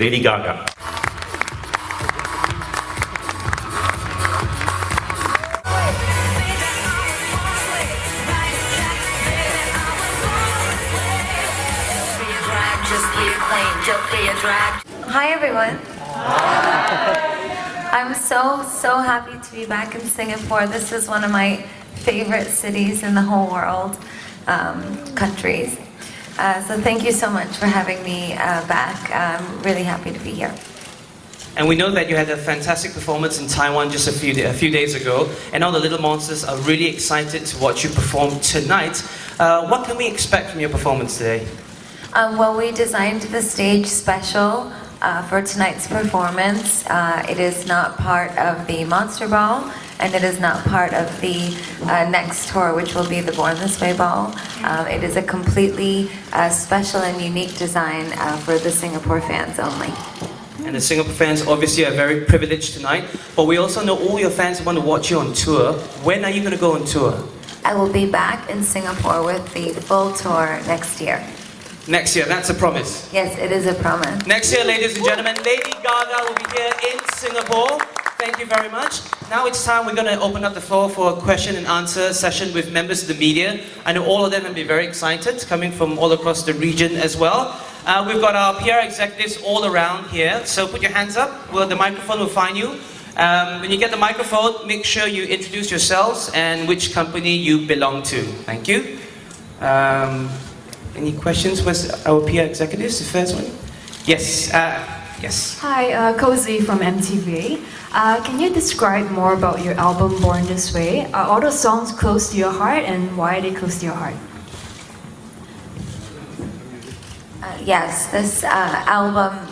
Lady Gaga. Hi everyone. I'm so happy to be back in Singapore. This is one of my favorite cities in the whole world, countries. So thank you so much for having me back. I'm really happy to be here. And we know that you had a fantastic performance in Taiwan just a few days ago, and all the little monsters are really excited to watch you perform tonight. What can we expect from your performance today? Well, we designed the stage special for tonight's performance. It is not part of the Monster Ball, and it is not part of the next tour, which will be the Born This Way Ball. It is a completely special and unique design for the Singapore fans only. And the Singapore fans obviously are very privileged tonight, but we also know all your fans want to watch you on tour. When are you going to go on tour? I will be back in Singapore with the full tour next year. Next year, that's a promise. Yes, it is a promise. Next year, ladies and gentlemen, Lady Gaga will be here in Singapore. Thank you very much. Now it's time we're going to open up the floor for a question and answer session with members of the media. I know all of them will be very excited, coming from all across the region as well. We've got our PR executives all around here, so put your hands up. The microphone will find you. When you get the microphone, make sure you introduce yourselves and which company you belong to. Thank you. Any questions with our PR executives? The first one? Yes. Yes. Hi, Cozy from MTV. Can you describe more about your album Born This Way? Are all the songs close to your heart, and why are they close to your heart? Yes, this album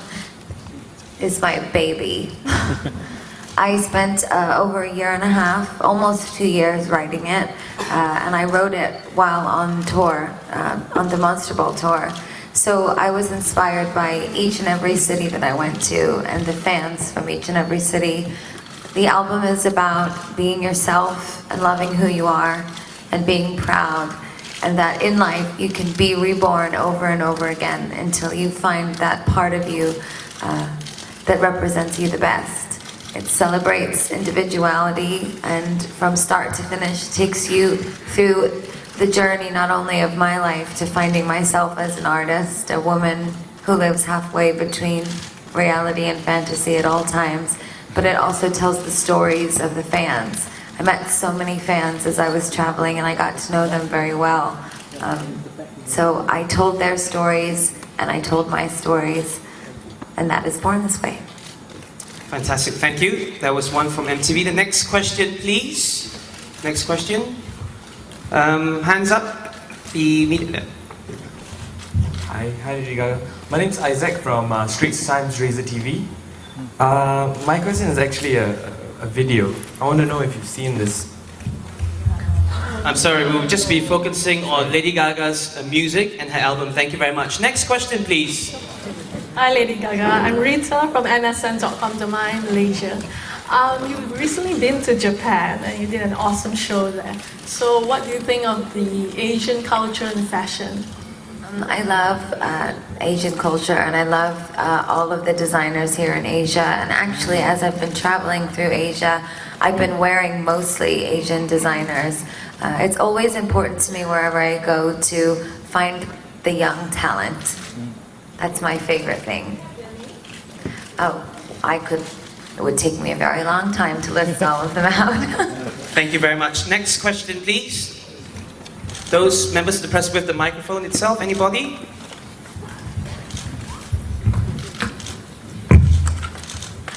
is my baby. I spent over a year and a half, almost 2 years writing it, and I wrote it while on tour, on the Monster Ball tour. So I was inspired by each and every city that I went to and the fans from each and every city. The album is about being yourself and loving who you are and being proud, and that in life you can be reborn over and over again until you find that part of you that represents you the best. It celebrates individuality, and from start to finish takes you through the journey not only of my life to finding myself as an artist, a woman who lives halfway between reality and fantasy at all times, but it also tells the stories of the fans. I met so many fans as I was traveling, and I got to know them very well. So I told their stories, and I told my stories, and that is Born This Way. Fantastic, thank you. That was one from MTV. The next question, please. Next question. Hands up. The media. Hi, Lady Gaga. My name's Isaac from Straits Times Razor TV. My question is actually a video. I want to know if you've seen this. I'm sorry, we'll just be focusing on Lady Gaga's music and her album. Thank you very much. Next question, please. Hi Lady Gaga, I'm Rita from MSN.com.my, Malaysia. You've recently been to Japan and you did an awesome show there. So what do you think of the Asian culture and fashion? I love Asian culture, and I love all of the designers here in Asia. And actually, as I've been traveling through Asia, I've been wearing mostly Asian designers. It's always important to me wherever I go to find the young talent. That's my favorite thing. Oh, it would take me a very long time to list all of them out. Thank you very much. Next question, please. Those members of the press with the microphone itself, anybody?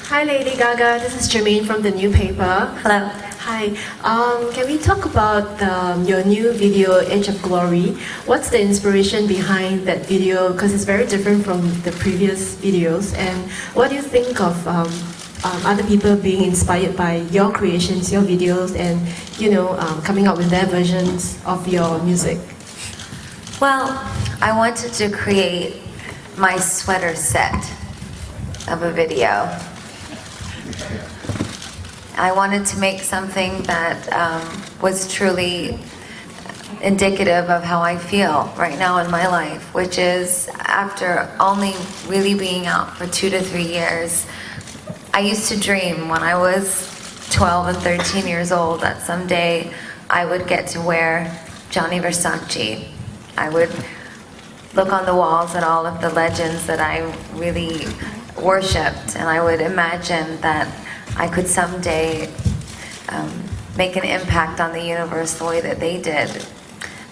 Hi Lady Gaga, this is Jermaine from the New Paper. Hello. Hi, can we talk about your new video, Age of Glory? What's the inspiration behind that video? Because it's very different from the previous videos. And what do you think of other people being inspired by your creations, your videos, and coming up with their versions of your music? Well, I wanted to create my sweater set of a video. I wanted to make something that was truly indicative of how I feel right now in my life, which is after only really being out for 2 to 3 years, I used to dream when I was 12 and 13 years old that someday I would get to wear Gianni Versace. I would look on the walls at all of the legends that I really worshipped, and I would imagine that I could someday make an impact on the universe the way that they did.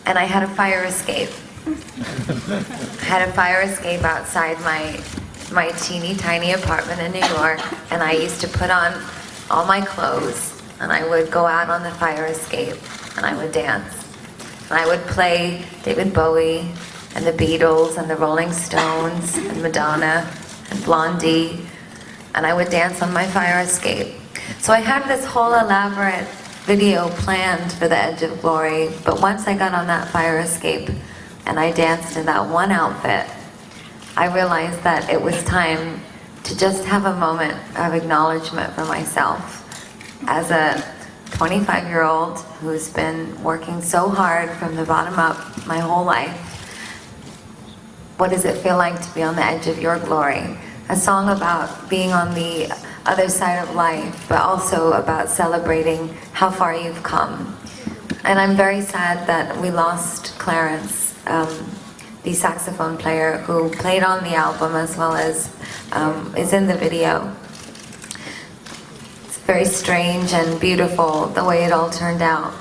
And I had a fire escape. I had a fire escape outside my teeny tiny apartment in New York, and I used to put on all my clothes, and I would go out on the fire escape, and I would dance. And I would play David Bowie, and the Beatles, and the Rolling Stones, and Madonna, and Blondie, and I would dance on my fire escape. So I had this whole elaborate video planned for the Edge of Glory, but once I got on that fire escape and I danced in that one outfit, I realized that it was time to just have a moment of acknowledgement for myself. As a 25-year-old who's been working so hard from the bottom up my whole life, what does it feel like to be on the edge of your glory? A song about being on the other side of life, but also about celebrating how far you've come. And I'm very sad that we lost Clarence, the saxophone player who played on the album as well as is in the video. It's very strange and beautiful the way it all turned out.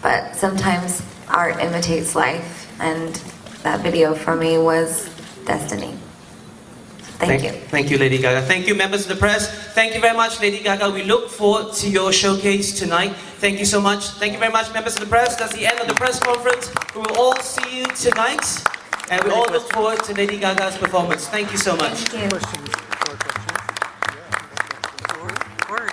But sometimes art imitates life, and that video for me was destiny. Thank you. Thank you, Lady Gaga. Thank you, members of the press. Thank you very much, Lady Gaga. We look forward to your showcase tonight. Thank you so much. Thank you very much, members of the press. That's the end of the press conference. We will all see you tonight. And we all look forward to Lady Gaga's performance. Thank you so much. Thank you. Questions? More questions? Yeah. Or